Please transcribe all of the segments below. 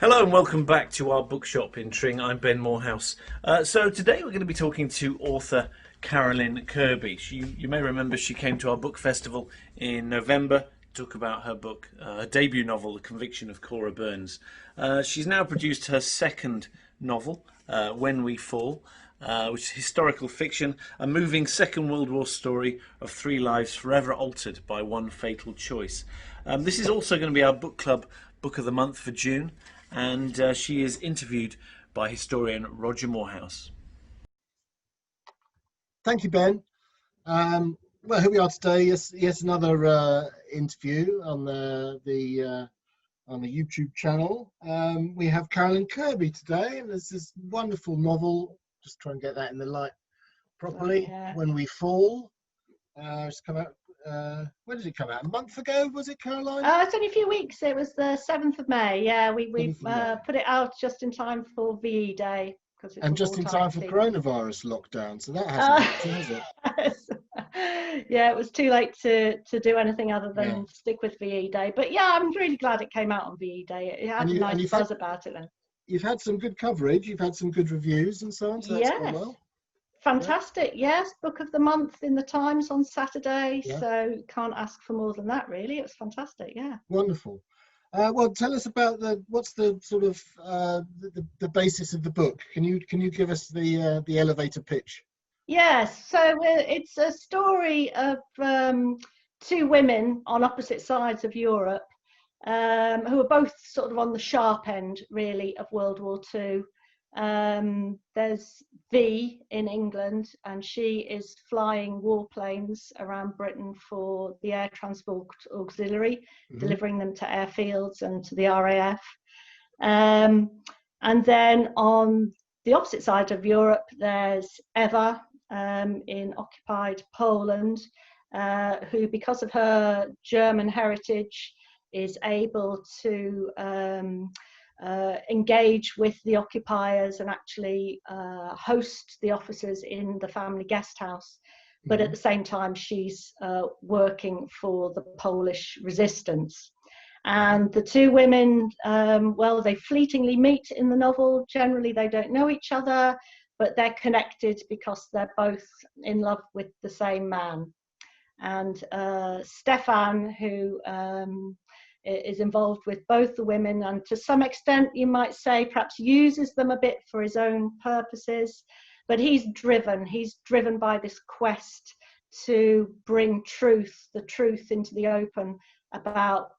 Hello and welcome back to our bookshop in Tring. I'm Ben Moorhouse. So today we're going to be talking to author Carolyn Kirby. You may remember she came to our book festival in November to talk about her book, her debut novel, The Conviction of Cora Burns. She's now produced her second novel, When We Fall, which is historical fiction, a moving Second World War story of three lives forever altered by one fatal choice. This is also going to be our book club book of the month for June, and she is interviewed by historian Roger Moorhouse. Thank you, Ben. Well, here we are today. Yes, another interview on the YouTube channel. We have Carolyn Kirby today, and there's this wonderful novel. Just try and get that in the light properly. Yeah. When We Fall. It's come out. When did it come out? A month ago, was it, Caroline? It's only a few weeks. It was the 7th of May. Yeah, we 7th of May. put it out just in time for VE Day. And just in time for coronavirus lockdown, so that hasn't happened, has it? Yeah, it was too late to do anything other than stick with VE Day. But yeah, I'm really glad it came out on VE Day. It had a nice buzz about it then. You've had some good coverage, you've had some good reviews and so on, so that's gone well. Fantastic. Yes, book of the month in the Times on Saturday. Yeah. So can't ask for more than that, really. It was fantastic. Yeah. Wonderful. Well, tell us about what's the sort of the basis of the book. Can you give us the elevator pitch? Yes. So it's a story of two women on opposite sides of Europe who are both sort of on the sharp end, really, of World War II. There's Vee in England, and she is flying warplanes around Britain for the Air Transport Auxiliary, delivering them to airfields and to the RAF. And then on the opposite side of Europe, there's Ewa in occupied Poland, who, because of her German heritage, is able to engage with the occupiers and actually host the officers in the family guest house. But at the same time, she's working for the Polish resistance. And the two women, well, they fleetingly meet in the novel. Generally, they don't know each other, but they're connected because they're both in love with the same man. And Stefan, who is involved with both the women, and to some extent you might say perhaps uses them a bit for his own purposes, but he's driven by this quest to bring the truth into the open about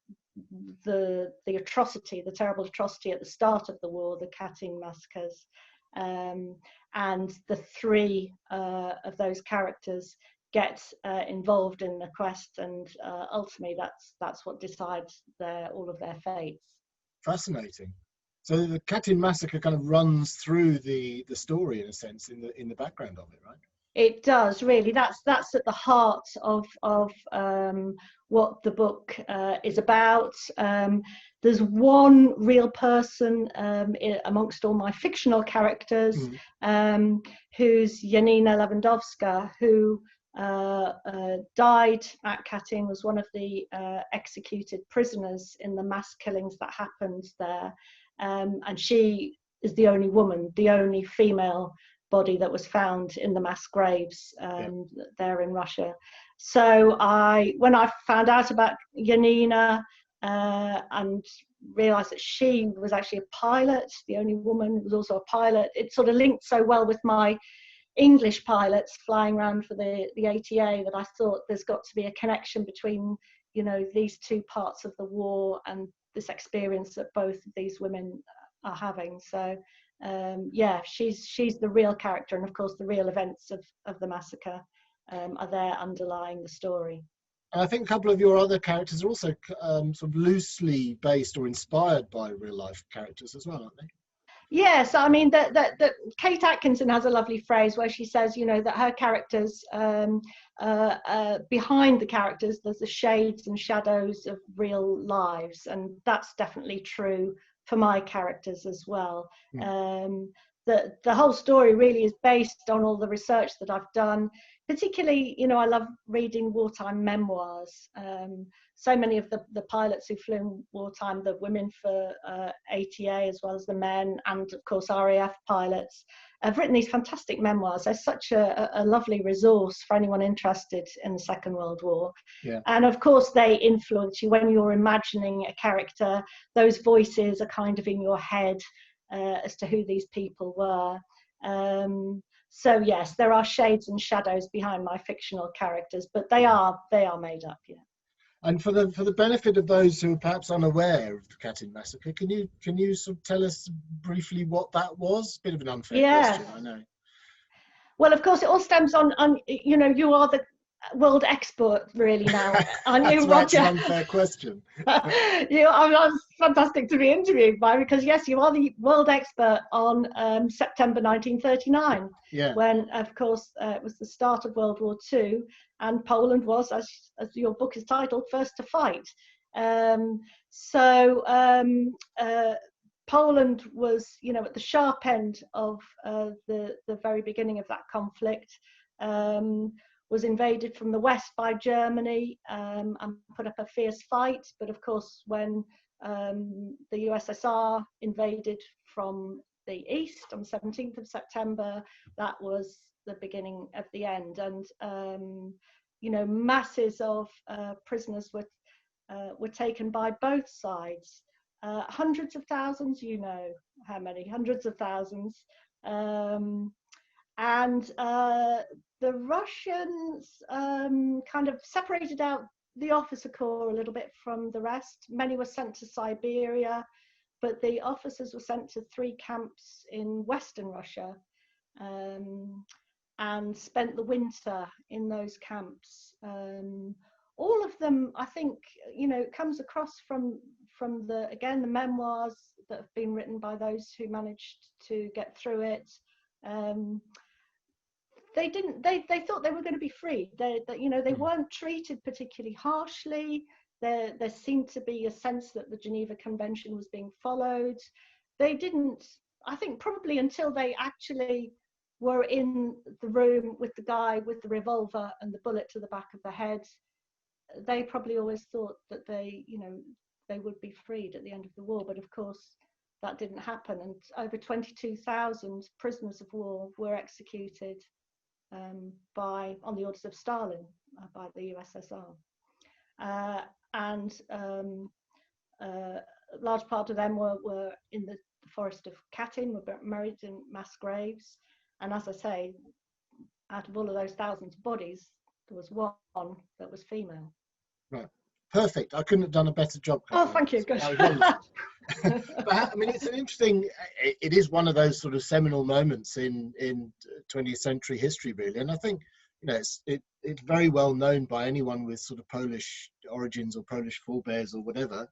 the atrocity, the terrible atrocity at the start of the war, the Katyn massacres, and the three of those characters get involved in the quest, and ultimately that's what decides all of their fates. Fascinating. So the Katyn massacre kind of runs through the story in a sense, in the background of it, right? It does, really. That's at the heart of what the book is about. There's one real person amongst all my fictional characters, who's Janina Lewandowska, who died at Katyn, was one of the executed prisoners in the mass killings that happened there, and she is the only woman, the only female body that was found in the mass graves there in Russia. So when I found out about Janina and realized that she was actually a pilot, the only woman who was also a pilot, it sort of linked so well with my English pilots flying around for the ATA that I thought there's got to be a connection between, you know, these two parts of the war and this experience that both of these women are having. So yeah, she's the real character, and of course the real events of the massacre are there underlying the story. And I think a couple of your other characters are also sort of loosely based or inspired by real life characters as well, aren't they? Yes, I mean that Kate Atkinson has a lovely phrase where she says, you know, that her characters, behind the characters, there's the shades and shadows of real lives, and that's definitely true for my characters as well. the whole story really is based on all the research that I've done. Particularly, you know, I love reading wartime memoirs. So many of the pilots who flew in wartime, the women for ATA as well as the men, and of course RAF pilots, have written these fantastic memoirs. They're such a lovely resource for anyone interested in the Second World War. Yeah. And of course they influence you when you're imagining a character. Those voices are kind of in your head as to who these people were. So yes, there are shades and shadows behind my fictional characters, but they are made up. Yeah. And for the benefit of those who are perhaps unaware of the Katyn massacre, can you sort of tell us briefly what that was? Bit of an unfair question, I know. Well, of course, it all stems on you know, you are the world expert really now, aren't you, Roger? That's an unfair question. I'm fantastic to be interviewed by, because yes, you are the world expert on September 1939. Yeah. When, of course, it was the start of World War II, and Poland was, as your book is titled, first to fight. Poland was, you know, at the sharp end of the very beginning of that conflict. Was invaded from the west by Germany and put up a fierce fight. But of course, when the USSR invaded from the east on 17th of September, that was the beginning of the end. And you know, masses of prisoners were taken by both sides. Hundreds of thousands, you know how many, hundreds of thousands. The Russians kind of separated out the officer corps a little bit from the rest. Many were sent to Siberia, but the officers were sent to 3 camps in Western Russia and spent the winter in those camps. All of them, I think, you know, comes across from the memoirs that have been written by those who managed to get through it. They thought they were going to be free. They weren't treated particularly harshly. There seemed to be a sense that the Geneva Convention was being followed. They didn't, I think, probably until they actually were in the room with the guy with the revolver and the bullet to the back of the head. They probably always thought that they would be freed at the end of the war, but of course that didn't happen. And over 22,000 prisoners of war were executed on the orders of Stalin by the USSR, and a large part of them were in the forest of Katyn, were buried in mass graves. And as I say, out of all of those thousands of bodies, there was one that was female. Right. Perfect. I couldn't have done a better job. Oh, thank you. Good. But I mean, it's an interesting. It is one of those sort of seminal moments in 20th century history, really. And I think, you know, it's very well known by anyone with sort of Polish origins or Polish forebears or whatever.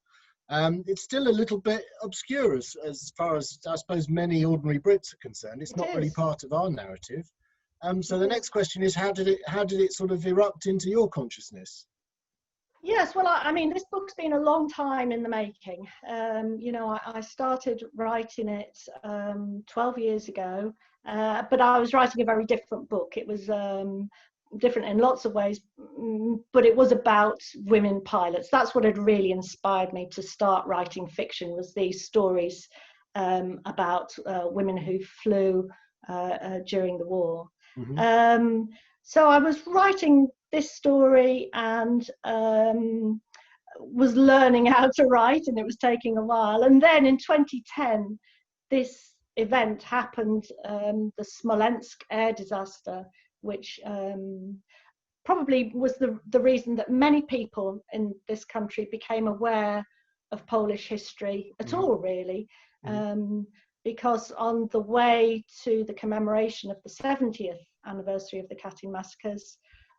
It's still a little bit obscure as far as I suppose many ordinary Brits are concerned. It's not really part of our narrative. So the next question is, how did it sort of erupt into your consciousness? Yes, well, I mean, this book's been a long time in the making. You know, I started writing it 12 years ago, but I was writing a very different book. It was different in lots of ways, but it was about women pilots. That's what had really inspired me to start writing fiction, was these stories about women who flew during the war. Mm-hmm. So I was writing this story and was learning how to write, and it was taking a while. And then in 2010, this event happened, the Smolensk air disaster, which probably was the reason that many people in this country became aware of Polish history at all, really. Because on the way to the commemoration of the 70th anniversary of the Katyn massacres,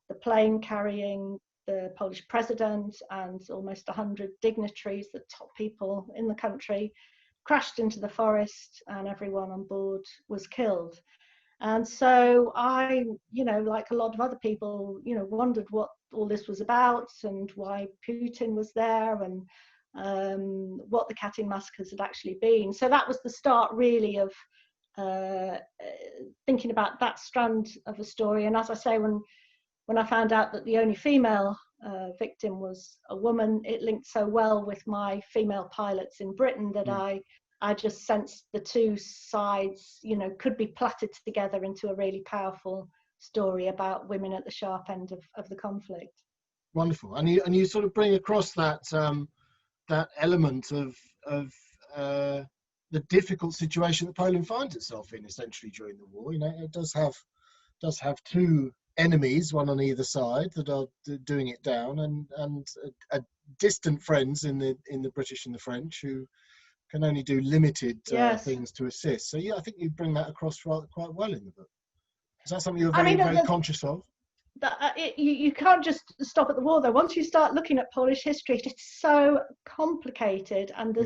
the plane carrying the Polish president and almost 100 dignitaries, the top people in the country, crashed into the forest, and everyone on board was killed. And so I, you know, like a lot of other people, you know, wondered what all this was about and why Putin was there, and what the Katyn massacres had actually been. So that was the start, really, of thinking about that strand of a story. And as I say, when I found out that the only female victim was a woman, it linked so well with my female pilots in Britain that I just sensed the two sides, you know, could be plaited together into a really powerful story about women at the sharp end of the conflict. Wonderful. And you sort of bring across that that element of the difficult situation that Poland finds itself in essentially during the war. You know, it does have two enemies, one on either side, that are doing it down, and distant friends in the British and the French who can only do limited things to assist. So yeah, I think you bring that across quite well in the book. Is that something you're very conscious of? You can't just stop at the war, though. Once you start looking at Polish history, it's so complicated, and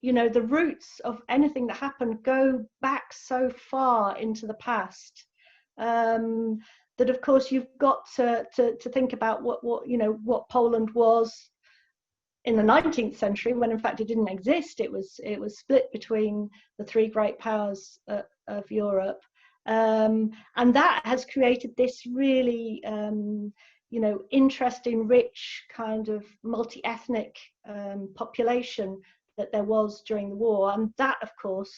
you know, the roots of anything that happened go back so far into the past, that of course you've got to think about what Poland was in the 19th century, when in fact it didn't exist. It was split between the three great powers of Europe. And that has created this really, you know, interesting, rich kind of multi-ethnic population that there was during the war. And that, of course,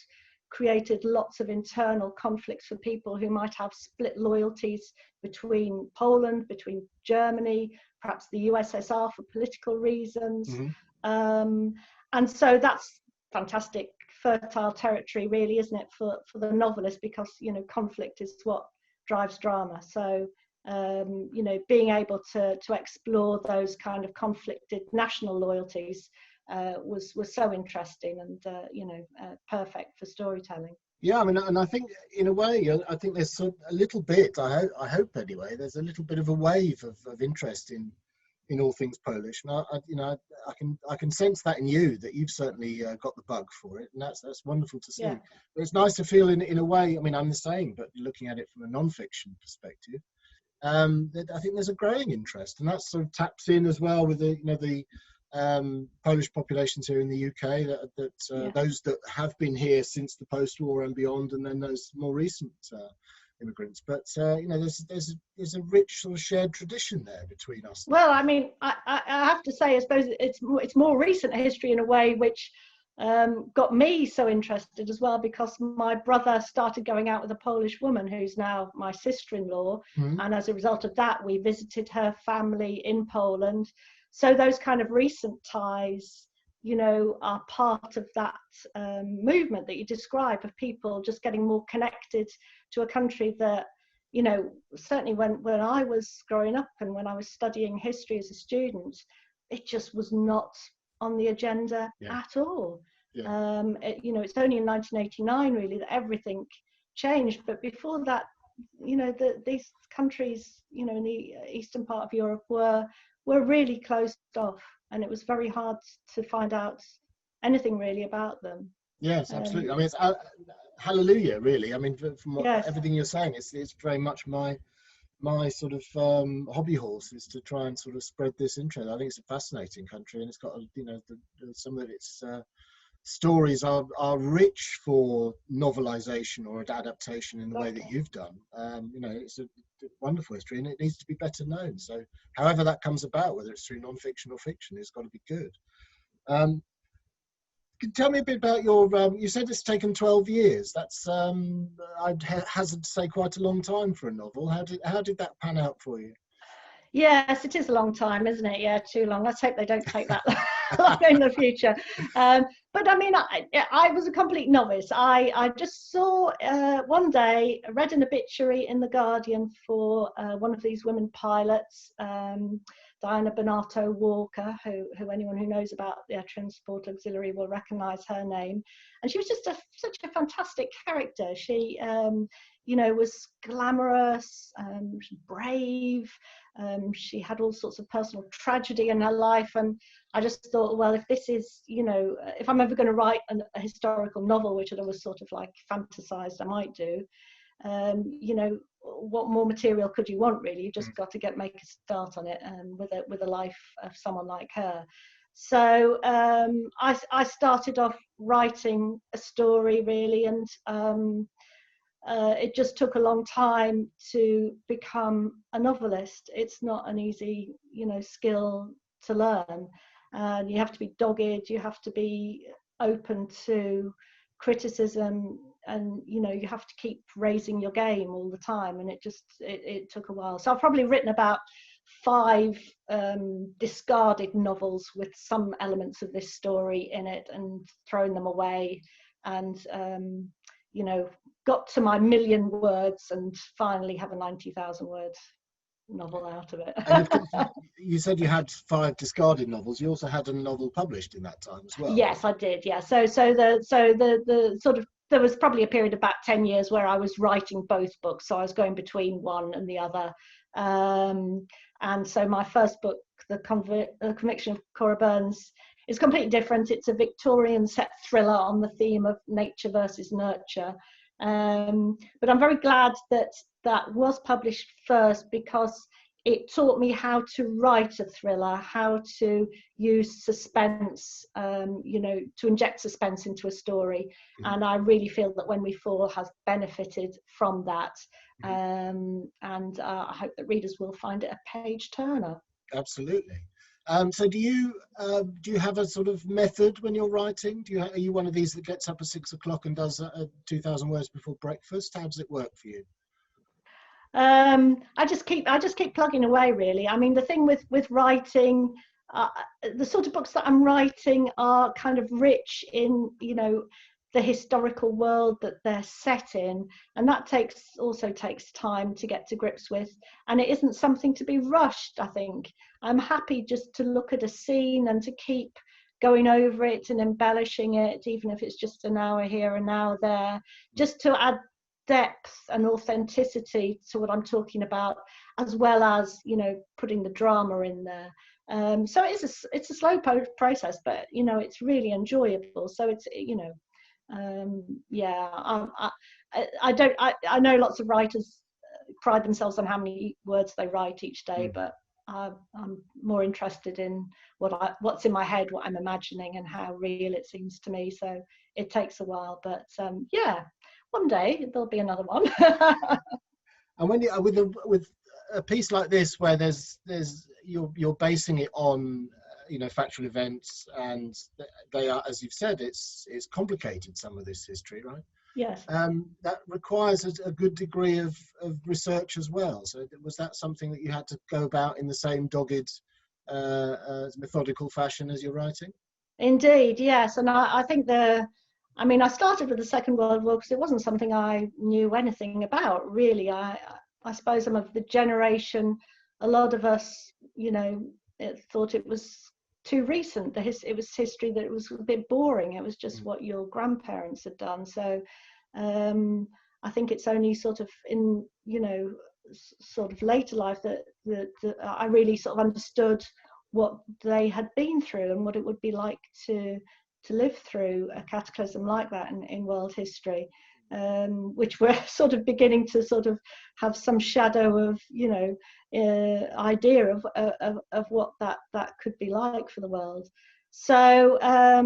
created lots of internal conflicts for people who might have split loyalties between Poland, between Germany, perhaps the USSR for political reasons. And so that's fantastic, fertile territory, really, isn't it, for the novelist, because, you know, conflict is what drives drama. So you know, being able to explore those kind of conflicted national loyalties was so interesting and you know, perfect for storytelling. Yeah, I mean, and I think in a way, I think there's a little bit, I hope anyway, there's a little bit of a wave of interest in all things Polish, and you know, I can sense that in you, that you've certainly got the bug for it, and that's wonderful to see. Yeah. But it's nice to feel in a way, I mean, I'm the same, but looking at it from a non-fiction perspective, that I think there's a growing interest, and that sort of taps in as well with the Polish populations here in the UK, those that have been here since the post-war and beyond, and then those more recent immigrants. But you know, there's a rich sort of shared tradition there between us. Well, I mean, I have to say, I suppose it's more recent history in a way, which got me so interested as well, because my brother started going out with a Polish woman who's now my sister-in-law, and as a result of that, we visited her family in Poland. So those kind of recent ties, you know, are part of that movement that you describe, of people just getting more connected to a country that, you know, certainly when I was growing up and when I was studying history as a student, it just was not on the agenda at all. You know, it's only in 1989 really that everything changed. But before that, you know, these countries, you know, in the eastern part of Europe were really closed off, and it was very hard to find out anything really about them. Yes, absolutely. I mean, it's hallelujah, really. I mean, from everything you're saying, it's very much my sort of hobby horse, is to try and sort of spread this interest. I think it's a fascinating country, and it's got, you know, some of its stories are rich for novelization or adaptation in the way that you've done. You know, it's a wonderful history, and it needs to be better known. So however that comes about, whether it's through non-fiction or fiction, it's got to be good. Can you tell me a bit about your, you said it's taken 12 years. That's, I'd hazard to say, quite a long time for a novel. How did that pan out for you? Yes, it is a long time, isn't it? Yeah, too long. Let's hope they don't take that long in the future. But I mean, I was a complete novice. I just saw one day, read an obituary in The Guardian for one of these women pilots, Diana Bonato Walker, who anyone who knows about the Air Transport Auxiliary will recognise her name. And she was just such a fantastic character. She, you know, was glamorous, brave. She had all sorts of personal tragedy in her life, and I just thought, well, if this is, you know, if I'm ever going to write a historical novel, which I'd always sort of like fantasized I might do, you know, what more material could you want, really? You just got to make a start on it, with a life of someone like her. So I started off writing a story really, and it just took a long time to become a novelist. It's not an easy, skill to learn, and you have to be dogged. You have to be open to criticism, and you have to keep raising your game all the time. And it took a while. So I've probably written about 5 discarded novels with some elements of this story in it, and thrown them away, and got to my 1,000,000 words and finally have a 90,000 word novel out of it. And of course, you said you had 5 discarded novels. You also had a novel published in that time as well. Yes, I did. Yeah. So the sort of, there was probably a period of about 10 years where I was writing both books. So I was going between one and the other. And so my first book, The Conviction of Cora Burns, is completely different. It's a Victorian set thriller on the theme of nature versus nurture. But I'm very glad that that was published first, because it taught me how to write a thriller, how to use suspense, to inject suspense into a story. Mm-hmm. And I really feel that When We Fall has benefited from that. Mm-hmm. And I hope that readers will find it a page turner. Absolutely. So do you have a sort of method when you're writing? Are you one of these that gets up at 6 o'clock and does 2,000 words before breakfast? How does it work for you? I just keep plugging away, really. I mean, the thing with writing, the sort of books that I'm writing are kind of rich in, the historical world that they're set in, and that also takes time to get to grips with, and it isn't something to be rushed. I think I'm happy just to look at a scene and to keep going over it and embellishing it, even if it's just an hour here, an hour there, just to add depth and authenticity to what I'm talking about, as well as putting the drama in there. So it's a slow process, but it's really enjoyable. So it's I know lots of writers pride themselves on how many words they write each day, but I'm more interested in what's in my head, what I'm imagining, and how real it seems to me. So it takes a while, but one day there'll be another one. And when with a piece like this, where you're basing it on factual events, and they are, as you've said, it's complicated, some of this history, right? Yes. That requires a good degree of research as well. So was that something that you had to go about in the same dogged, methodical fashion as you're writing? Indeed, yes. And I think I started with the Second World War because it wasn't something I knew anything about, really. I suppose I'm of the generation, a lot of us, thought it was too recent. It was history that was a bit boring. It was just what your grandparents had done. So I think it's only sort of in, sort of later life that I really sort of understood what they had been through and what it would be like to live through a cataclysm like that in world history, which we're sort of beginning to sort of have some shadow of, idea of what that could be like for the world. So I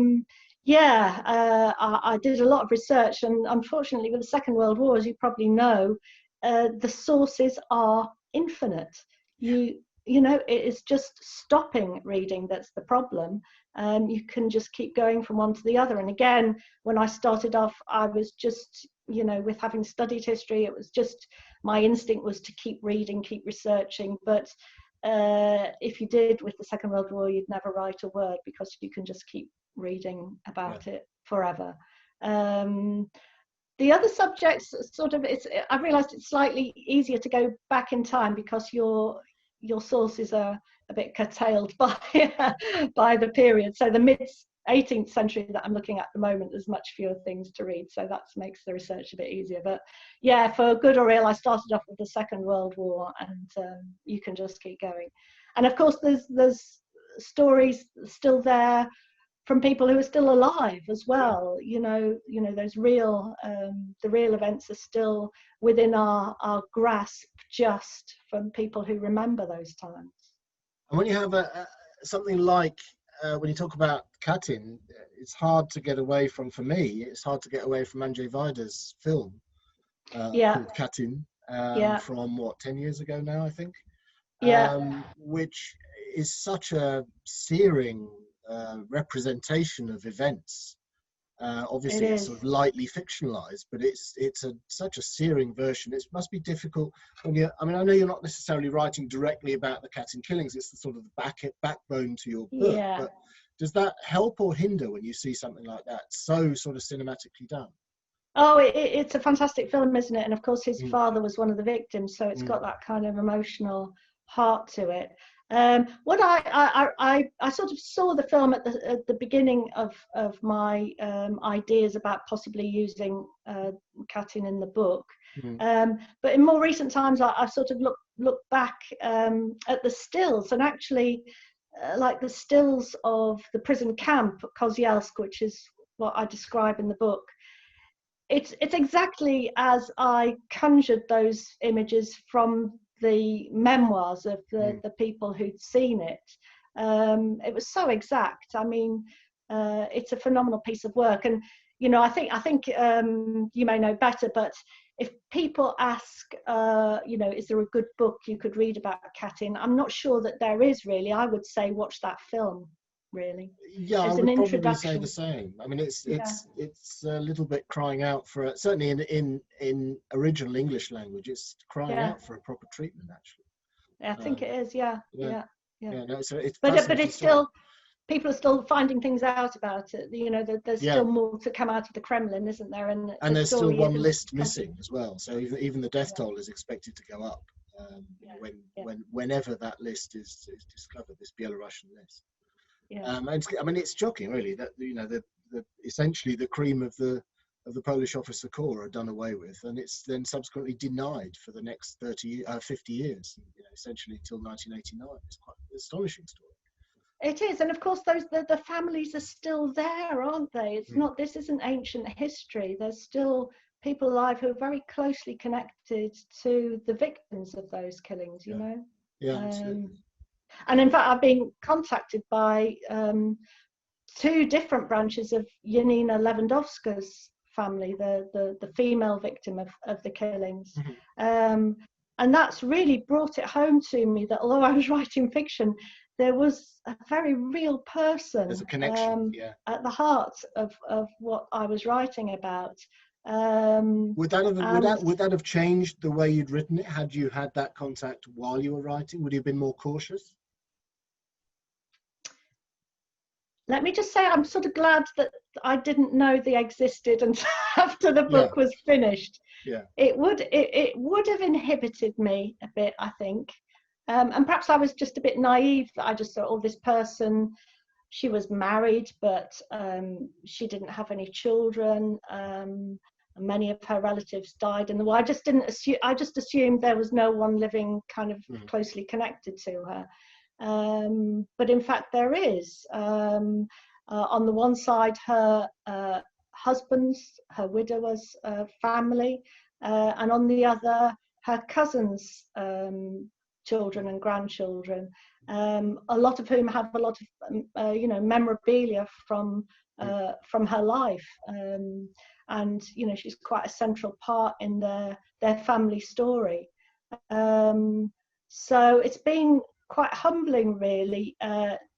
did a lot of research, and unfortunately with the Second World War, as you probably know, the sources are infinite. It is just stopping reading that's the problem. You can just keep going from one to the other. And again, when I started off, I was just, with having studied history, it was just, my instinct was to keep reading, keep researching. But if you did with the Second World War, you'd never write a word, because you can just keep reading about it forever. The other subjects, sort of, I realized it's slightly easier to go back in time, because your sources are a bit curtailed by the period. So the mid-18th century that I'm looking at the moment, there's much fewer things to read, so that makes the research a bit easier. But yeah, for good or ill, I started off with the Second World War, and you can just keep going. And of course, there's stories still there from people who are still alive as well. Those real, the real events are still within our grasp, just from people who remember those times. And when you have something like when you talk about Katyn, it's hard to get away from, for me, it's hard to get away from Andrzej Wajda's film called Katyn, from what, 10 years ago now, I think, which is such a searing representation of events. Obviously, it's sort of lightly fictionalized, but it's such a searing version. It must be difficult when you. I mean, I know you're not necessarily writing directly about the Katyn killings. It's the sort of backbone to your book. But does that help or hinder when you see something like that so sort of cinematically done? Oh, it's a fantastic film, isn't it? And of course, his father was one of the victims, so it's got that kind of emotional heart to it. What I sort of saw the film at the beginning of my ideas about possibly using Katyn in the book, but in more recent times I've sort of looked back at the stills, and actually like the stills of the prison camp at Kozielsk, which is what I describe in the book. It's exactly as I conjured those images from the memoirs of the people who'd seen it. It was so exact. I mean, it's a phenomenal piece of work. And you know, I think you may know better, but if people ask, you know, is there a good book you could read about Katyn? I'm not sure that there is really. I would say watch that film. Really, yeah, I would probably say the same. I mean, it's a little bit crying out for certainly in original English language. It's crying out for a proper treatment, actually. Yeah, I think it is. Yeah. No, so it's but it's still, people are still finding things out about it. You know, there's still more to come out of the Kremlin, isn't there? And there's still one list missing as well. So even the death toll is expected to go up whenever that list is discovered. This Belarusian list. I mean, it's shocking, really, that you know the essentially the cream of the Polish officer Cora are done away with, and it's then subsequently denied for the next 50 years, you know, essentially until 1989. It's quite an astonishing story. It is, and of course, the families are still there, aren't they? It's not. This isn't ancient history. There's still people alive who are very closely connected to the victims of those killings. You know. Yeah, absolutely. And in fact, I've been contacted by two different branches of Janina Lewandowska's family, the female victim of the killings. And that's really brought it home to me that although I was writing fiction, there was a very real person. There's a connection, at the heart of what I was writing about. Would that have changed the way you'd written it had you had that contact while you were writing? Would you have been more cautious? Let me just say, I'm sort of glad that I didn't know they existed until after the book was finished. Yeah, it would have inhibited me a bit, I think, and perhaps I was just a bit naive. That I just thought, oh, this person, she was married, but she didn't have any children. And many of her relatives died in the war. I just didn't assume. I just assumed there was no one living kind of closely connected to her. But in fact there is. On the one side, her husband's, her widower's family, and on the other, her cousin's children and grandchildren, a lot of whom have a lot of you know, memorabilia from her life, and you know, she's quite a central part in their family story. So it's been quite humbling, really,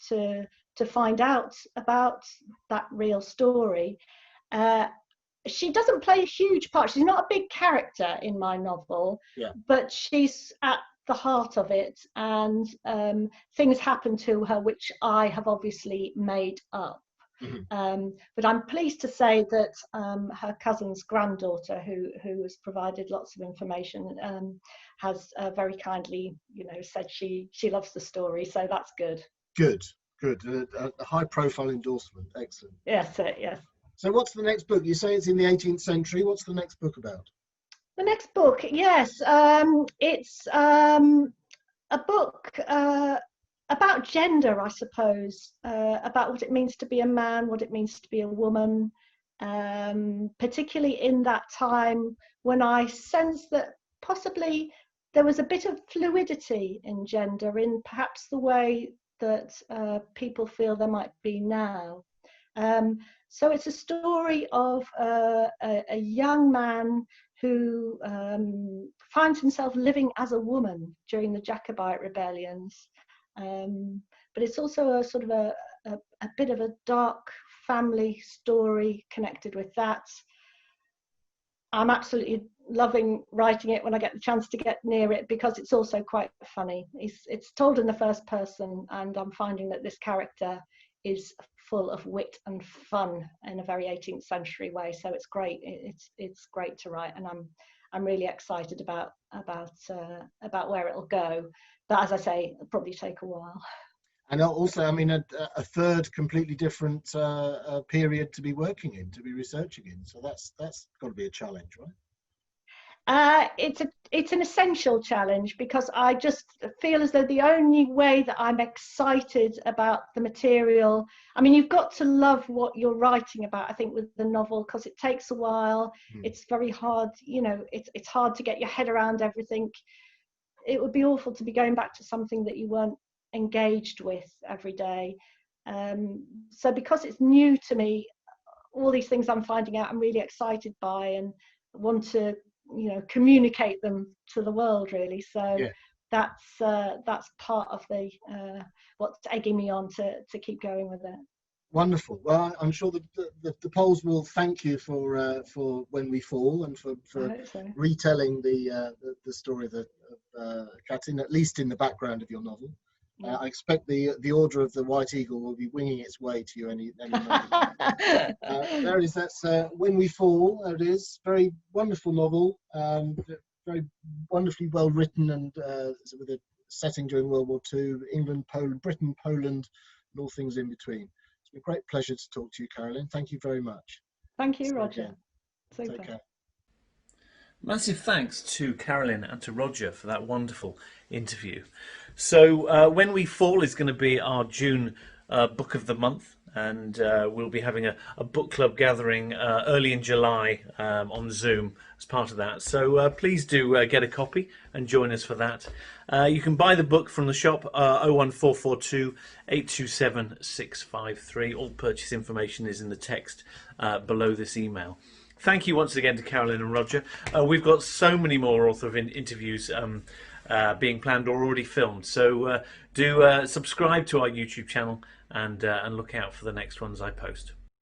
to find out about that real story. She doesn't play a huge part. She's not a big character in my novel, but she's at the heart of it, and things happen to her which I have obviously made up. But I'm pleased to say that her cousin's granddaughter, who has provided lots of information, has very kindly, you know, said she loves the story, so that's good. Good. A high-profile endorsement. Excellent. Yes. So, what's the next book? You say it's in the 18th century. What's the next book about? The next book, yes, it's a book about gender, I suppose, about what it means to be a man, what it means to be a woman, particularly in that time when I sensed that possibly there was a bit of fluidity in gender, in perhaps the way that people feel there might be now. So it's a story of a young man who finds himself living as a woman during the Jacobite rebellions. But it's also a sort of a bit of a dark family story connected with that. I'm absolutely loving writing it when I get the chance to get near it, because it's also quite funny. It's told in the first person, and I'm finding that this character is full of wit and fun in a very 18th century way. So it's great. It's great to write, and I'm really excited about where it'll go. But as I say, it'll probably take a while. And also, I mean, a third completely different period to be working in, to be researching in. So that's got to be a challenge, right? It's an essential challenge, because I just feel as though the only way that I'm excited about the material, I mean, you've got to love what you're writing about, I think, with the novel, because it takes a while. It's very hard, you know, it's hard to get your head around everything. It would be awful to be going back to something that you weren't engaged with every day. So because it's new to me, all these things I'm finding out I'm really excited by and want to, you know, communicate them to the world, really. So yeah, that's part of the what's egging me on to keep going with it. Wonderful. Well, I'm sure the polls will thank you for When We Fall, and for retelling the story of Katyn, at least in the background of your novel. I expect the Order of the White Eagle will be winging its way to you any moment. There it is. That's When We Fall. There it is. Very wonderful novel. Very wonderfully well written, and with a setting during World War II, England, Poland, Britain, Poland, and all things in between. It's been a great pleasure to talk to you, Carolyn. Thank you very much. Thank you, Roger. Take care. Massive thanks to Carolyn and to Roger for that wonderful interview. So When We Fall is going to be our June book of the month, and we'll be having a book club gathering early in July on Zoom as part of that. So please do get a copy and join us for that. You can buy the book from the shop, 01442 827 653. All purchase information is in the text below this email. Thank you once again to Carolyn and Roger. We've got so many more author interviews being planned or already filmed. So do subscribe to our YouTube channel and look out for the next ones I post.